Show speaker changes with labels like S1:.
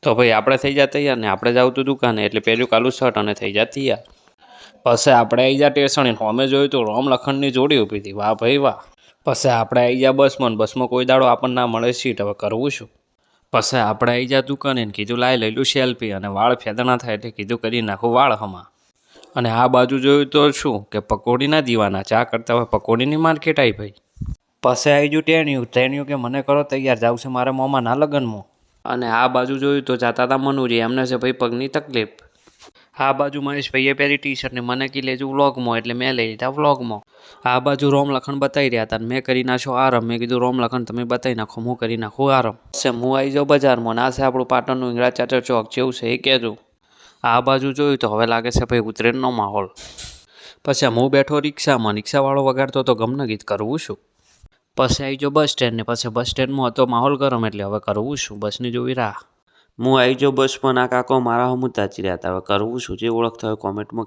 S1: તો ભાઈ આપણે થઈ ગયા તૈયાર ને આપણે જાવ તું દુકાને એટલે પહેર્યું કાલું શર્ટ અને થઈ ગયા તૈયાર. પછી આપણે આવી ગયા ટેસણી હોમે જોયું તો રોમ લખણની જોડી ઊભી હતી. વાહ ભાઈ વાહ. પછી આપણે આવી ગયા બસમાં કોઈ દાડો આપણને ના મળે સીટ. હવે કરવું શું? પછી આપણે આવી ગયા દુકાને કીધું લાઈ લઈ લું સેલ્ફી અને વાળ ફેદણા થાય એટલે કીધું કરી નાખું વાળ હમા. અને આ બાજુ જોયું તો શું કે પકોડીના દીવાના ચા કરતા હોય પકોડીની માર્કેટ આવી ભાઈ. પછી આવી ગયું ટેણિયું કે મને કરો તૈયાર જાવ છે મારા મોમાના લગ્નમાં. અને આ બાજુ જોયું તો જાતા હતા મનુજી એમને છે ભાઈ પગની તકલીફ. આ બાજુ મહેશભાઈએ પહેરી ટી શર્ટ ને મને કી લેજો વ્લોગમાં એટલે મેં લઈ લીધા વ્લોગમાં. આ બાજુ રોમ લખણ બતાવી રહ્યા હતા મેં કરી નાખ્યો આરામ. મેં કીધું રોમ લખણ તમે બતાવી નાખો હું કરી નાખું આરામ. હું આવી જાઉં બજારમાં ના છે આપણું પાટણનું ઇંગળા ચાચર ચોક જેવું છે એ કહેજો. આ બાજુ જોયું તો હવે લાગે છે ભાઈ ઉત્તરાયણનો માહોલ. પછી હું બેઠો રિક્ષામાં રિક્ષાવાળો વગાડતો તો ગમના ગીત કરવું શું. પછી આવી જાઉં બસ સ્ટેન્ડ ને પછી બસ સ્ટેન્ડમાં હતો માહોલ ગરમ એટલે હવે કરવું શું બસની જોવી રાહ. હું આવી જાઉં બસમાં ના કાકો મારા હમું તાચી રહ્યા હતા હવે કરવું શું જે ઓળખતા હોય કોમેન્ટમાં